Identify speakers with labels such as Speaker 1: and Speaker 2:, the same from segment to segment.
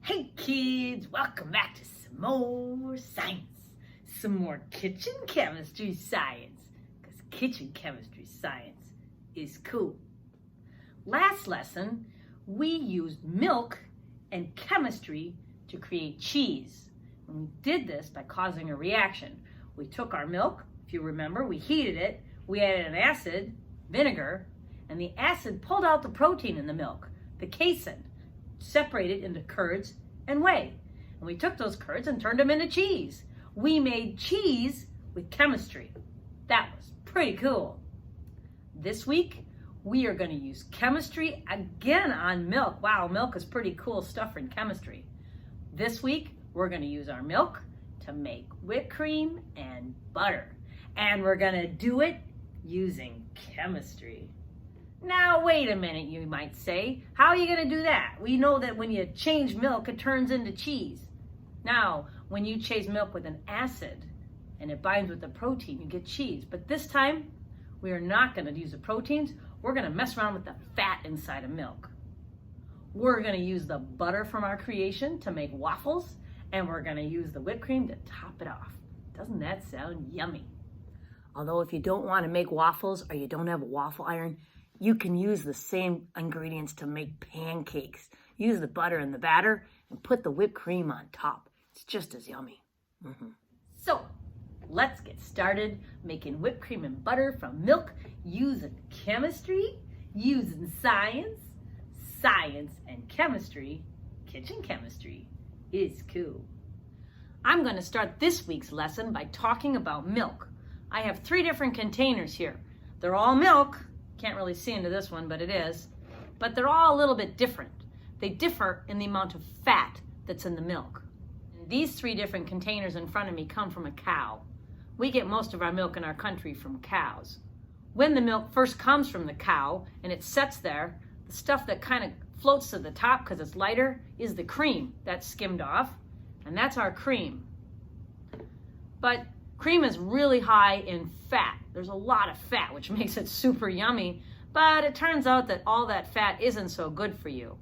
Speaker 1: Hey kids, welcome back to some more science, some more kitchen chemistry science, because kitchen chemistry science is cool. Last lesson, we used milk and chemistry to create cheese. And we did this by causing a reaction. We took our milk, if you remember, we heated it, we added an acid, vinegar, and the acid pulled out the protein in the milk, the casein, separated into curds and whey. And we took those curds and turned them into cheese. We made cheese with chemistry. That was pretty cool. This week, we are going to use chemistry again on milk. Wow, milk is pretty cool stuff in chemistry. This week, we're going to use our milk to make whipped cream and butter. And we're going to do it using chemistry. Now, wait a minute, you might say. How are you going to do that? We know that when you change milk, it turns into cheese. Now, when you change milk with an acid and it binds with the protein, you get cheese. But this time, we are not going to use the proteins. We're going to mess around with the fat inside of milk. We're going to use the butter from our creation to make waffles, and we're going to use the whipped cream to top it off. Doesn't that sound yummy? Although if you don't want to make waffles or you don't have a waffle iron, you can use the same ingredients to make pancakes. Use the butter in the batter and put the whipped cream on top. It's just as yummy. So, let's get started making whipped cream and butter from milk using chemistry, using science. Science and chemistry, kitchen chemistry, is cool. I'm going to start this week's lesson by talking about milk. I have 3 different containers here. They're all milk. Can't really see into this one, but it is. But they're all a little bit different. They differ in the amount of fat that's in the milk. And these 3 different containers in front of me come from a cow. We get most of our milk in our country from cows. When the milk first comes from the cow and it sets there, the stuff that kind of floats to the top because it's lighter is the cream that's skimmed off, and that's our cream. But cream is really high in fat. There's a lot of fat, which makes it super yummy, but it turns out that all that fat isn't so good for you.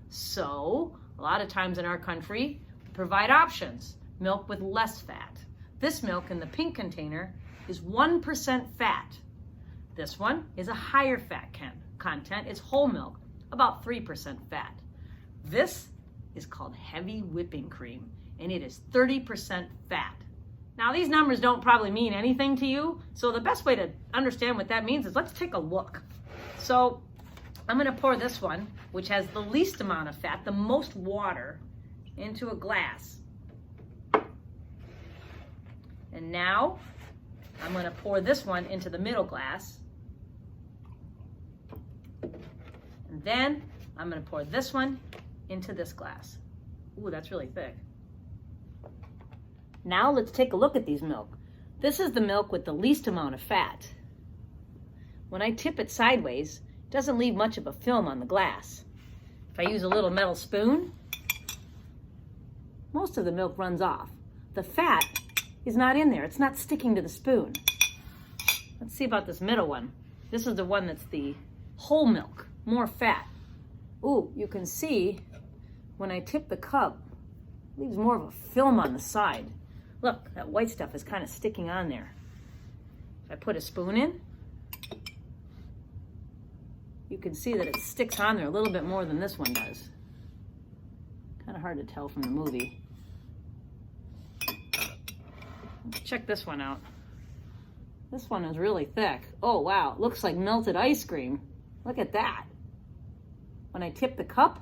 Speaker 1: So, a lot of times in our country, we provide options. Milk with less fat. This milk in the pink container is 1% fat. This one is a higher fat content. It's whole milk, about 3% fat. This is called heavy whipping cream, and it is 30% fat. Now, these numbers don't probably mean anything to you, so the best way to understand what that means is let's take a look. So, I'm going to pour this one, which has the least amount of fat, the most water, into a glass. And now, I'm going to pour this one into the middle glass. And then, I'm going to pour this one into this glass. Ooh, that's really thick. Now let's take a look at these milk. This is the milk with the least amount of fat. When I tip it sideways, it doesn't leave much of a film on the glass. If I use a little metal spoon, most of the milk runs off. The fat is not in there. It's not sticking to the spoon. Let's see about this middle one. This is the one that's the whole milk, more fat. Ooh, you can see when I tip the cup, it leaves more of a film on the side. Look, that white stuff is kind of sticking on there. If I put a spoon in, you can see that it sticks on there a little bit more than this one does. Kind of hard to tell from the movie. Let's check this one out. This one is really thick. Oh, wow, it looks like melted ice cream. Look at that. When I tip the cup,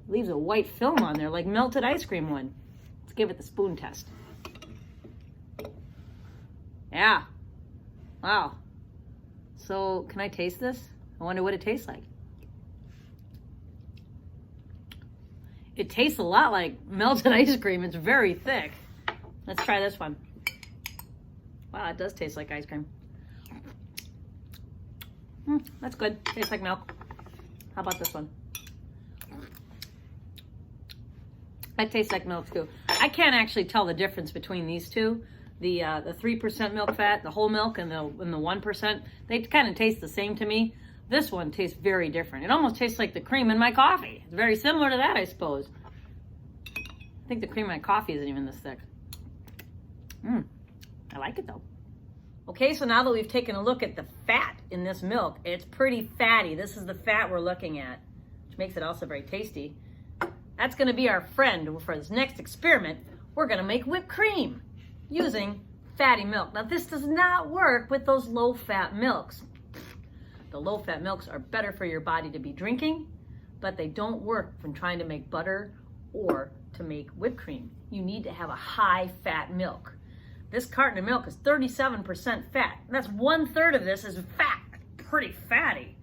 Speaker 1: it leaves a white film on there like melted ice cream would. Let's give it the spoon test. Yeah. Wow. So, can I taste this? I wonder what it tastes like. It tastes a lot like melted ice cream. It's very thick. Let's try this one. Wow, it does taste like ice cream. That's good. Tastes like milk. How about this one? That tastes like milk too. I can't actually tell the difference between these two. The 3% milk fat, the whole milk, and the 1%. They kind of taste the same to me. This one tastes very different. It almost tastes like the cream in my coffee. It's very similar to that, I suppose. I think the cream in my coffee isn't even this thick. I like it though. Okay, so now that we've taken a look at the fat in this milk, it's pretty fatty. This is the fat we're looking at, which makes it also very tasty. That's gonna be our friend for this next experiment. We're gonna make whipped cream using fatty milk. Now this does not work with those low-fat milks. The low-fat milks are better for your body to be drinking, but they don't work when trying to make butter or to make whipped cream. You need to have a high-fat milk. This carton of milk is 37% fat. That's 1/3 of this is fat. Pretty fatty.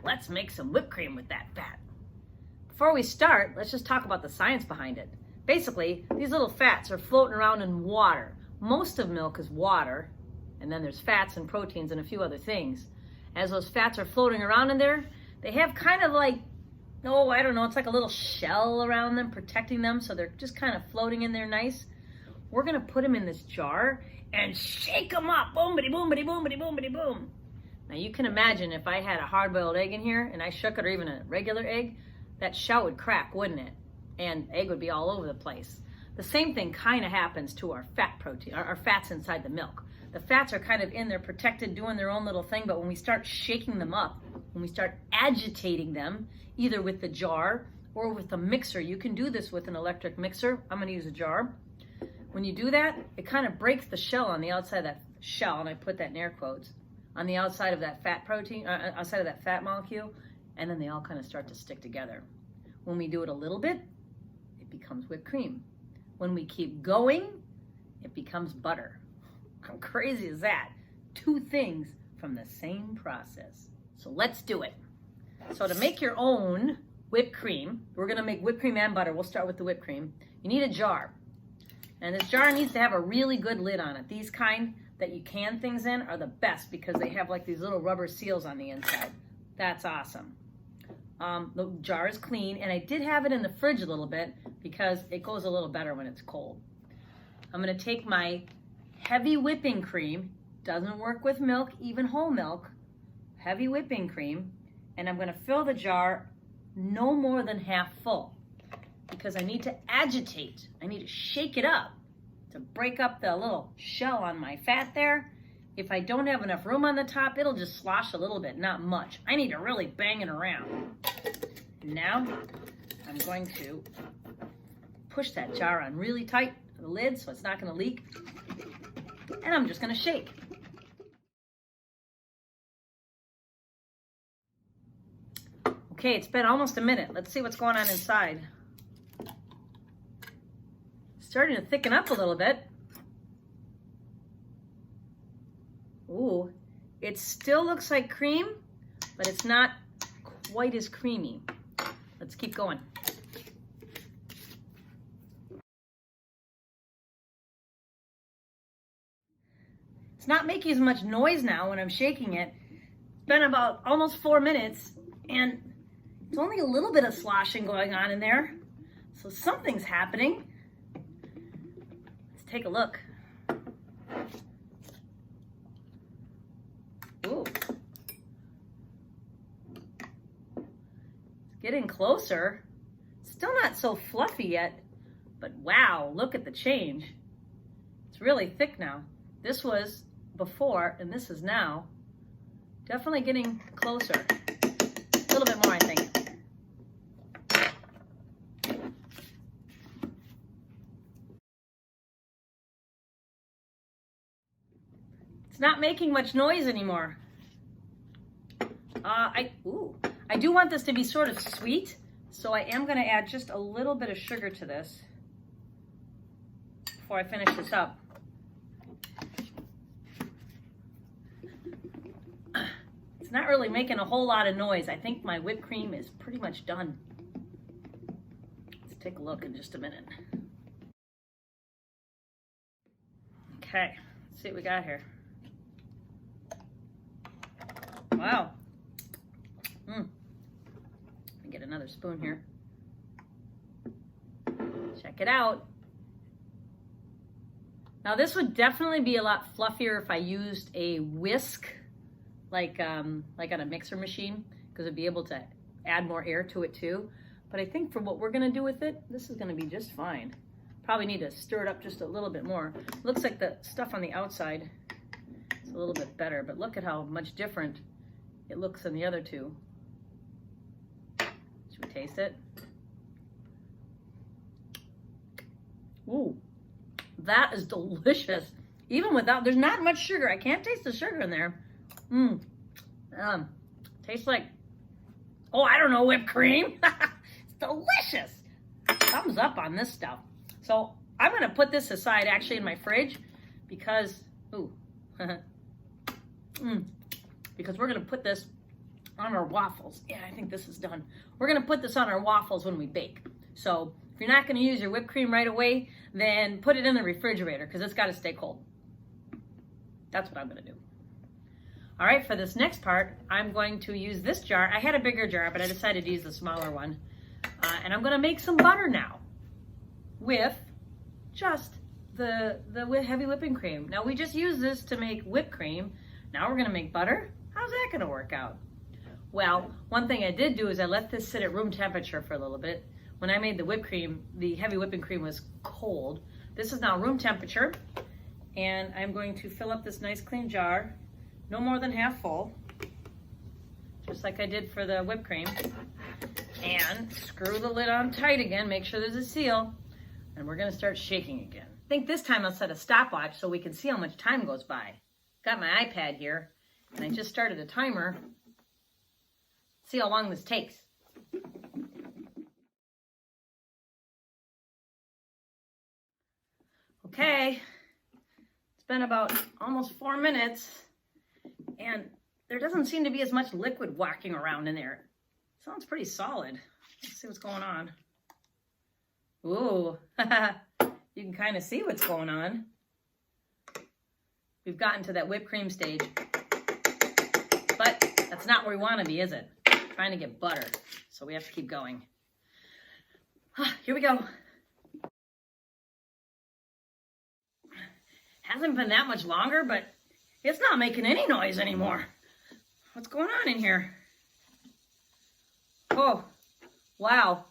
Speaker 1: Let's make some whipped cream with that fat. Before we start, let's just talk about the science behind it. Basically, these little fats are floating around in water. Most of milk is water, and then there's fats and proteins and a few other things. As those fats are floating around in there, they have kind of like, oh, I don't know, it's like a little shell around them protecting them, so they're just kind of floating in there nice. We're gonna put them in this jar and shake them up, boomity, boomity, boomity, boomity, boom. Now you can imagine if I had a hard-boiled egg in here and I shook it, or even a regular egg, that shell would crack, wouldn't it? And egg would be all over the place. The same thing kind of happens to our fat protein, our fats inside the milk. The fats are kind of in there protected, doing their own little thing, but when we start shaking them up, when we start agitating them, either with the jar or with a mixer, you can do this with an electric mixer. I'm gonna use a jar. When you do that, it kind of breaks the shell on the outside of that shell, and I put that in air quotes, on the outside of that fat protein, outside of that fat molecule, and then they all kind of start to stick together. When we do it a little bit, it becomes whipped cream. When we keep going, it becomes butter. How crazy is that? Two things from the same process. So let's do it. So to make your own whipped cream, we're gonna make whipped cream and butter. We'll start with the whipped cream. You need a jar. And this jar needs to have a really good lid on it. These kind that you can things in are the best because they have like these little rubber seals on the inside. That's awesome. The jar is clean, and I did have it in the fridge a little bit because it goes a little better when it's cold. I'm gonna take my heavy whipping cream, doesn't work with milk, even whole milk, heavy whipping cream, and I'm gonna fill the jar no more than half full because I need to agitate. I need to shake it up to break up the little shell on my fat there. If I don't have enough room on the top, it'll just slosh a little bit, not much. I need to really bang it around. Now, I'm going to push that jar on really tight, the lid, so it's not gonna leak. And I'm just gonna shake. Okay, it's been almost a minute. Let's see what's going on inside. Starting to thicken up a little bit. Ooh, it still looks like cream, but it's not quite as creamy. Let's keep going. It's not making as much noise now when I'm shaking it. It's been about almost 4 minutes, and it's only a little bit of sloshing going on in there. So something's happening. Let's take a look. Ooh. It's getting closer. Still not so fluffy yet, but wow, look at the change. It's really thick now. This was before, and this is now. Definitely getting closer. A little bit more, I think. It's not making much noise anymore. I do want this to be sort of sweet, so I am gonna add just a little bit of sugar to this before I finish this up. It's not really making a whole lot of noise. I think my whipped cream is pretty much done. Let's take a look in just a minute. Okay, let's see what we got here. Wow. Let me get another spoon here. Check it out. Now this would definitely be a lot fluffier if I used a whisk like on a mixer machine, because it'd be able to add more air to it too. But I think for what we're gonna do with it, this is gonna be just fine. Probably need to stir it up just a little bit more. Looks like the stuff on the outside is a little bit better, but look at how much different it looks than the other two. Should we taste it? Ooh, that is delicious. Even without, there's not much sugar. I can't taste the sugar in there. Tastes like, oh, I don't know, whipped cream. It's delicious. Thumbs up on this stuff. So I'm gonna put this aside actually in my fridge because, because we're gonna put this on our waffles. Yeah, I think this is done. We're gonna put this on our waffles when we bake. So if you're not gonna use your whipped cream right away, then put it in the refrigerator because it's gotta stay cold. That's what I'm gonna do. All right, for this next part, I'm going to use this jar. I had a bigger jar, but I decided to use the smaller one. And I'm gonna make some butter now with just the heavy whipping cream. Now we just used this to make whipped cream. Now we're gonna make butter. How's that gonna work out? Well, one thing I did do is I let this sit at room temperature for a little bit. When I made the whipped cream, the heavy whipping cream was cold. This is now room temperature. And I'm going to fill up this nice clean jar, no more than half full, just like I did for the whipped cream. And screw the lid on tight again, make sure there's a seal, and we're gonna start shaking again. I think this time I'll set a stopwatch so we can see how much time goes by. Got my iPad here, and I just started a timer. See how long this takes. Okay. Been about almost 4 minutes and there doesn't seem to be as much liquid walking around in there. Sounds pretty solid. Let's see what's going on. Ooh, you can kind of see what's going on. We've gotten to that whipped cream stage, but that's not where we want to be, is it? Trying to get butter, so we have to keep going. Here we go. Hasn't been that much longer, but it's not making any noise anymore. What's going on in here? Oh, wow.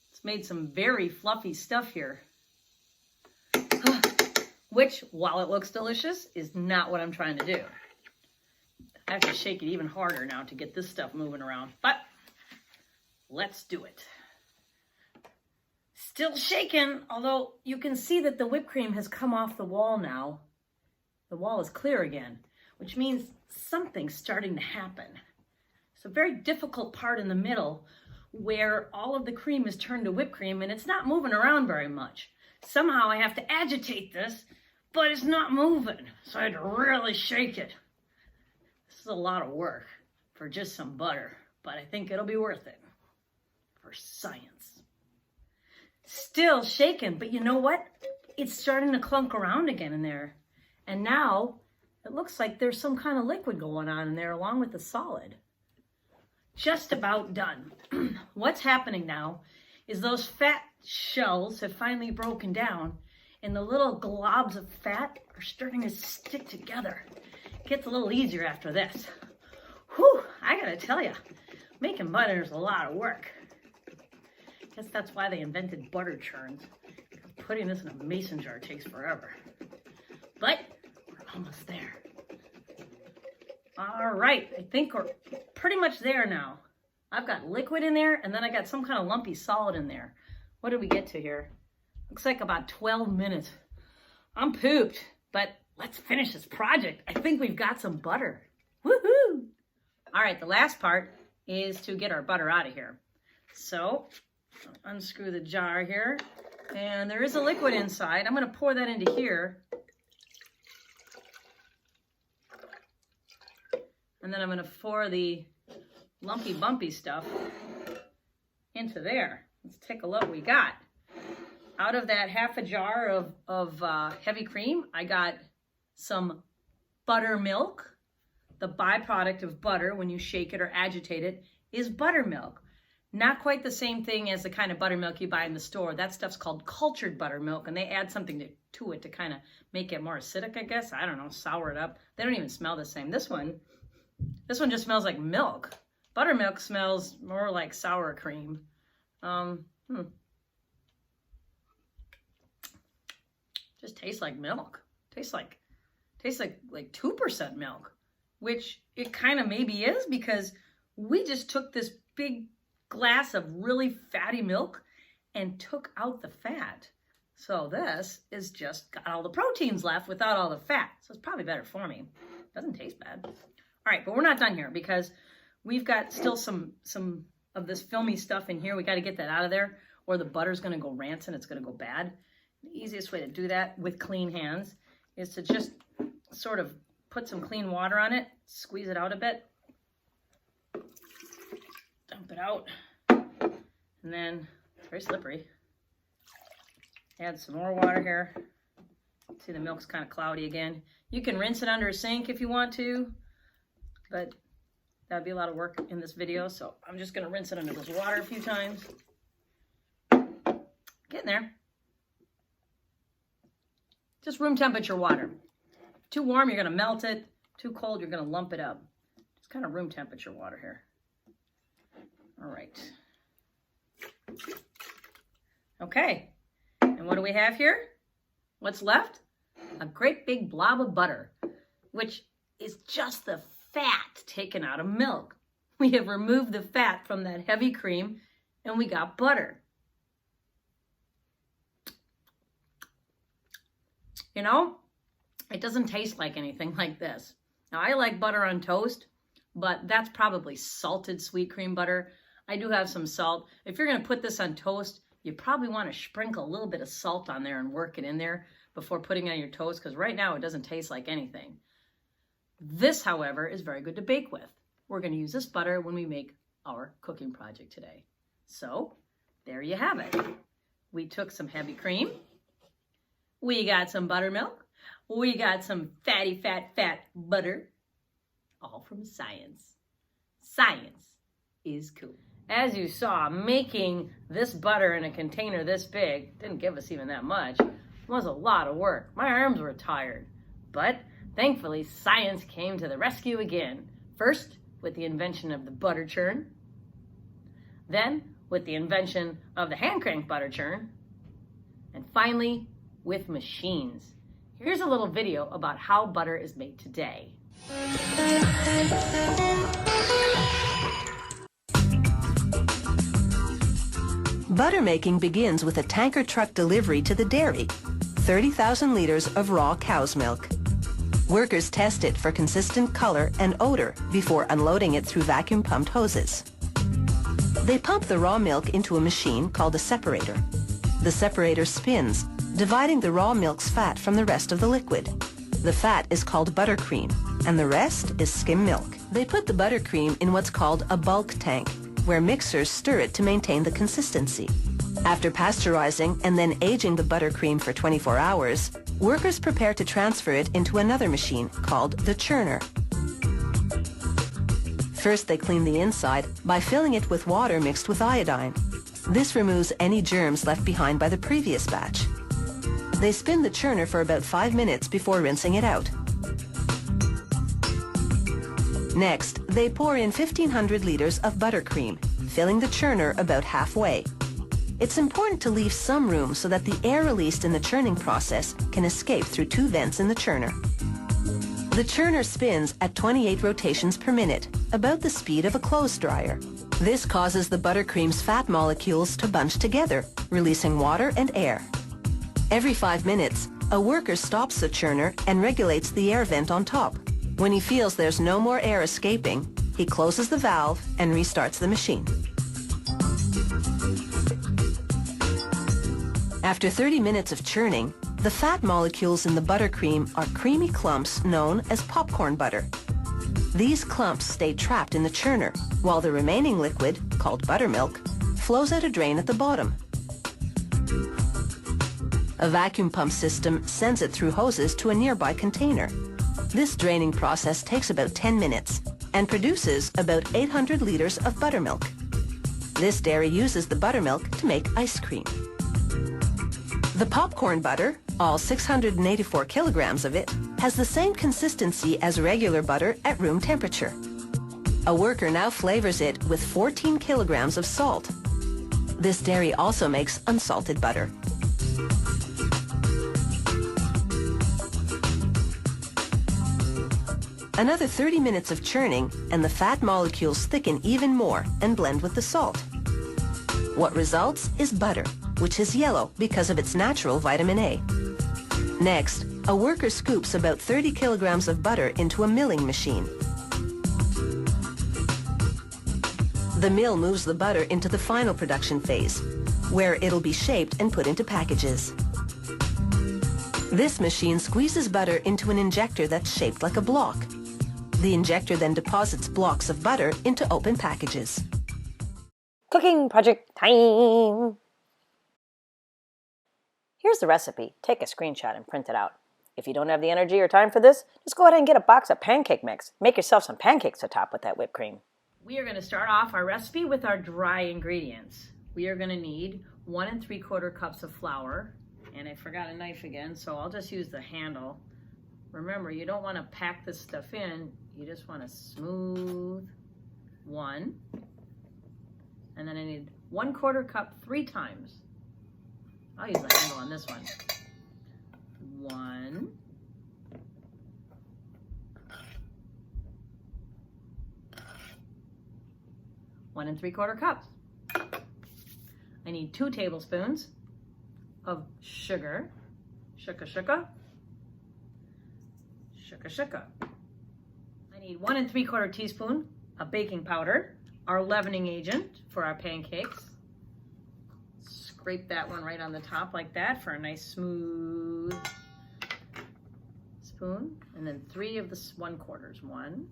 Speaker 1: It's made some very fluffy stuff here. Which, while it looks delicious, is not what I'm trying to do. I have to shake it even harder now to get this stuff moving around, but let's do it. Still shaking, although you can see that the whipped cream has come off the wall now. The wall is clear again, which means something's starting to happen. It's a very difficult part in the middle where all of the cream is turned to whipped cream and it's not moving around very much. Somehow I have to agitate this, but it's not moving, so I had to really shake it. This is a lot of work for just some butter, but I think it'll be worth it for science. Still shaking, but you know what? It's starting to clunk around again in there. And now it looks like there's some kind of liquid going on in there along with the solid. Just about done. What's happening now is those fat shells have finally broken down and the little globs of fat are starting to stick together. It gets a little easier after this. Whew, I gotta tell you, making butter is a lot of work. Guess that's why they invented butter churns. Putting this in a mason jar takes forever. But we're almost there. All right, I think we're pretty much there now. I've got liquid in there, and then I got some kind of lumpy solid in there. What did we get to here? Looks like about 12 minutes. I'm pooped, but let's finish this project. I think we've got some butter. Woohoo! All right, the last part is to get our butter out of here. So, unscrew the jar here, and there is a liquid inside. I'm going to pour that into here. And then I'm going to pour the lumpy bumpy stuff into there. Let's take a look what we got. Out of that half a jar of heavy cream, I got some buttermilk. The byproduct of butter when you shake it or agitate it is buttermilk. Not quite the same thing as the kind of buttermilk you buy in the store. That stuff's called cultured buttermilk, and they add something to it to kind of make it more acidic, I guess. I don't know, sour it up. They don't even smell the same. This one just smells like milk. Buttermilk smells more like sour cream. Just tastes like milk. Tastes like 2% milk, which it kind of maybe is, because we just took this big glass of really fatty milk and took out the fat. So this is just got all the proteins left without all the fat. So it's probably better for me. Doesn't taste bad. All right, but we're not done here, because we've got still some of this filmy stuff in here. We got to get that out of there, or the butter's going to go rancid. It's going to go bad. The easiest way to do that with clean hands is to just sort of put some clean water on it, squeeze it out a bit, dump it out, and then it's very slippery. Add some more water here. See, the milk's kind of cloudy again. You can rinse it under a sink if you want to, but that'd be a lot of work in this video, so I'm just going to rinse it under this water a few times. Getting there. Just room temperature water. Too warm, you're going to melt it. Too cold, you're going to lump it up. Just kind of room temperature water here. All right. Okay. And what do we have here? What's left? A great big blob of butter, which is just the fat taken out of milk. We have removed the fat from that heavy cream, and we got butter. You know, it doesn't taste like anything like this. Now, I like butter on toast, but that's probably salted sweet cream butter. I do have some salt. If you're going to put this on toast, you probably want to sprinkle a little bit of salt on there and work it in there before putting it on your toast, because right now it doesn't taste like anything. This, however, is very good to bake with. We're going to use this butter when we make our cooking project today. So, there you have it. We took some heavy cream. We got some buttermilk. We got some fatty, fat butter. All from science. Science is cool. As you saw, making this butter in a container this big, didn't give us even that much, was a lot of work. My arms were tired. But thankfully, science came to the rescue again. First, with the invention of the butter churn. Then, with the invention of the hand crank butter churn. And finally, with machines. Here's a little video about how butter is made today.
Speaker 2: Butter making begins with a tanker truck delivery to the dairy, 30,000 liters of raw cow's milk. Workers test it for consistent color and odor before unloading it through vacuum-pumped hoses. They pump the raw milk into a machine called a separator. The separator spins, dividing the raw milk's fat from the rest of the liquid. The fat is called buttercream, and the rest is skim milk. They put the buttercream in what's called a bulk tank, where mixers stir it to maintain the consistency. After pasteurizing and then aging the buttercream for 24 hours, workers prepare to transfer it into another machine called the churner. First, they clean the inside by filling it with water mixed with iodine. This removes any germs left behind by the previous batch. They spin the churner for about 5 minutes before rinsing it out. Next, they pour in 1,500 liters of buttercream, filling the churner about halfway. It's important to leave some room so that the air released in the churning process can escape through 2 vents in the churner. The churner spins at 28 rotations per minute, about the speed of a clothes dryer. This causes the buttercream's fat molecules to bunch together, releasing water and air. Every 5 minutes, a worker stops the churner and regulates the air vent on top. When he feels there's no more air escaping, he closes the valve and restarts the machine. After 30 minutes of churning, the fat molecules in the buttercream are creamy clumps known as popcorn butter. These clumps stay trapped in the churner, while the remaining liquid, called buttermilk, flows out a drain at the bottom. A vacuum pump system sends it through hoses to a nearby container. This draining process takes about 10 minutes and produces about 800 liters of buttermilk. This dairy uses the buttermilk to make ice cream. The popcorn butter, all 684 kilograms of it, has the same consistency as regular butter at room temperature. A worker now flavors it with 14 kilograms of salt. This dairy also makes unsalted butter. Another 30 minutes of churning and the fat molecules thicken even more and blend with the salt. What results is butter, which is yellow because of its natural vitamin A. Next, a worker scoops about 30 kilograms of butter into a milling machine. The mill moves the butter into the final production phase, where it'll be shaped and put into packages. This machine squeezes butter into an injector that's shaped like a block. The injector then deposits blocks of butter into open packages.
Speaker 3: Cooking project time! Here's the recipe. Take a screenshot and print it out. If you don't have the energy or time for this, just go ahead and get a box of pancake mix. Make yourself some pancakes to top with that whipped cream.
Speaker 1: We are going to start off our recipe with our dry ingredients. We are going to need 1 3/4 cups of flour, and I forgot a knife again, so I'll just use the handle. Remember, you don't want to pack this stuff in, you just want to smooth one. And then I need 1/4 cup 3 times. I'll use the handle on this one. 1. 1 3/4 cups. I need 2 tablespoons of sugar. Shuka shuka. Shuka shuka. I need 1 3/4 teaspoon of baking powder, our leavening agent for our pancakes. Scrape that one right on the top like that for a nice smooth spoon. And then 3 of the 1/4. 1,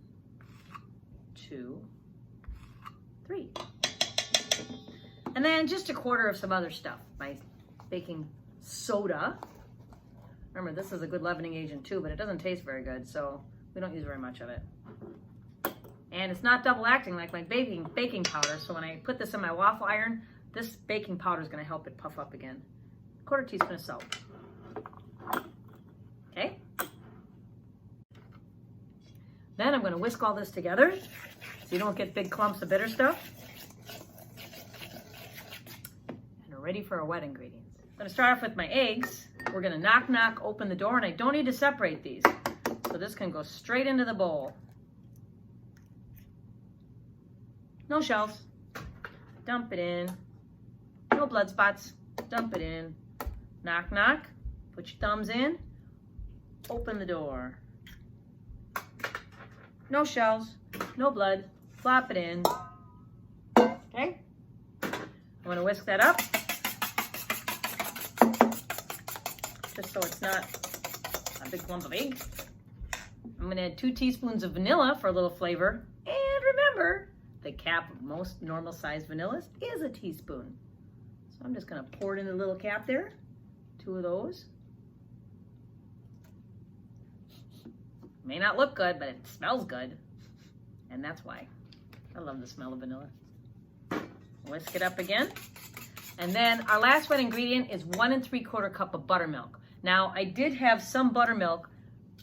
Speaker 1: 2, 3. And then just 1/4 of some other stuff, my baking soda. Remember, this is a good leavening agent too, but it doesn't taste very good, so we don't use very much of it. And it's not double acting like my baking powder, so when I put this in my waffle iron, this baking powder is going to help it puff up again. 1/4 teaspoon of salt. Okay? Then I'm going to whisk all this together so you don't get big clumps of bitter stuff. And we're ready for our wet ingredients. I'm going to start off with my eggs. We're going to knock, open the door, and I don't need to separate these. So this can go straight into the bowl. No shells. Dump it in. No blood spots. Dump it in. Knock, knock. Put your thumbs in. Open the door. No shells. No blood. Flop it in. Okay? I'm going to whisk that up. Just so it's not a big lump of egg. I'm going to add 2 teaspoons of vanilla for a little flavor. And remember, the cap of most normal sized vanillas is a teaspoon. So I'm just going to pour it in the little cap there. 2 of those. May not look good, but it smells good. And that's why. I love the smell of vanilla. Whisk it up again. And then our last wet ingredient is 1 3/4 cup of buttermilk. Now, I did have some buttermilk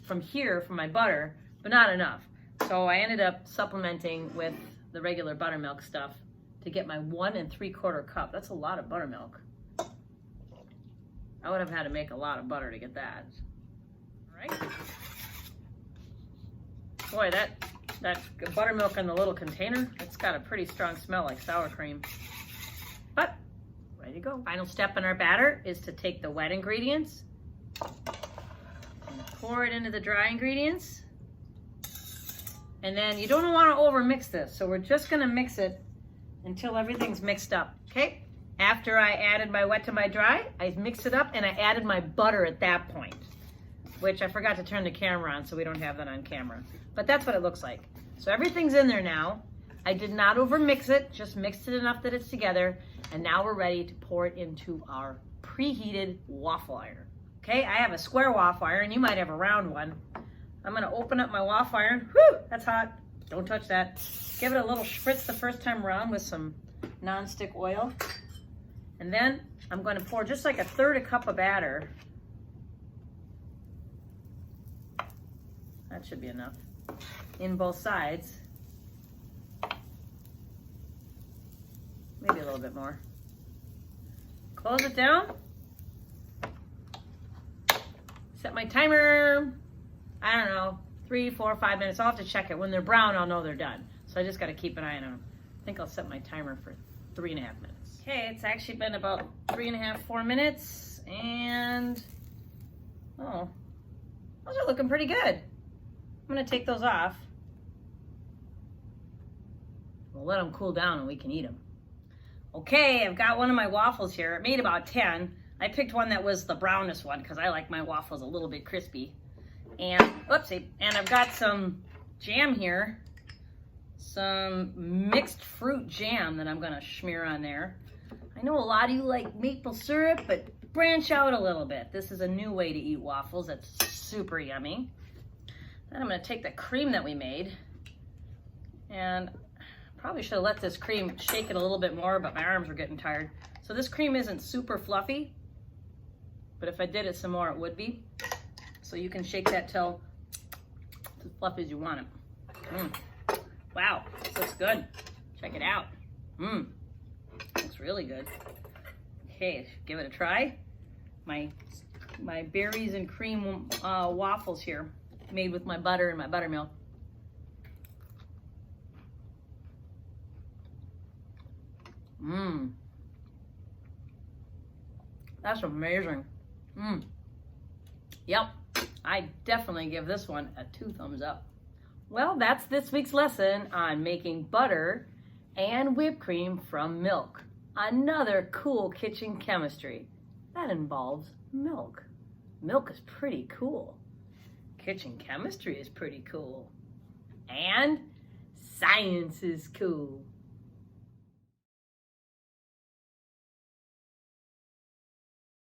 Speaker 1: from here, from my butter, but not enough. So I ended up supplementing with the regular buttermilk stuff to get my 1 3/4 cup. That's a lot of buttermilk. I would have had to make a lot of butter to get that. All right. Boy, that buttermilk in the little container, it's got a pretty strong smell like sour cream. But, ready to go. Final step in our batter is to take the wet ingredients and pour it into the dry ingredients. And then you don't want to over mix this, so we're just going to mix it until everything's mixed up, okay? After I added my wet to my dry, I mixed it up and I added my butter at that point, which I forgot to turn the camera on, so we don't have that on camera. But that's what it looks like. So everything's in there now. I did not over mix it, just mixed it enough that it's together. And now we're ready to pour it into our preheated waffle iron. Okay, I have a square waffle iron. You might have a round one. I'm gonna open up my waffle iron. Whew, that's hot. Don't touch that. Give it a little spritz the first time around with some
Speaker 3: nonstick oil. And then I'm going to pour just like 1/3 cup of batter. That should be enough. In both sides. Maybe a little bit more. Close it down. Set my timer. I don't know, 3, 4, 5 minutes. I'll have to check it. When they're brown, I'll know they're done. So I just got to keep an eye on them. I think I'll set my timer for 3.5 minutes. Okay, it's actually been about 3.5, 4 minutes. And, oh, those are looking pretty good. I'm going to take those off. We'll let them cool down and we can eat them. Okay, I've got one of my waffles here. It made about 10. I picked one that was the brownest one because I like my waffles a little bit crispy. And, whoopsie, and I've got some jam here. Some mixed fruit jam that I'm gonna smear on there. I know a lot of you like maple syrup, but branch out a little bit. This is a new way to eat waffles that's super yummy. Then I'm gonna take the cream that we made, and probably should have let this cream shake it a little bit more, but my arms were getting tired. So this cream isn't super fluffy, but if I did it some more, it would be. So you can shake that till as fluffy as you want it. Wow, this looks good. Check it out. Looks really good. Okay, give it a try. My berries and cream waffles here, made with my butter and my buttermilk. That's amazing. Yep, I definitely give this one a 2 thumbs up. Well, that's this week's lesson on making butter and whipped cream from milk. Another cool kitchen chemistry that involves milk. Milk is pretty cool. Kitchen chemistry is pretty cool. And science is cool.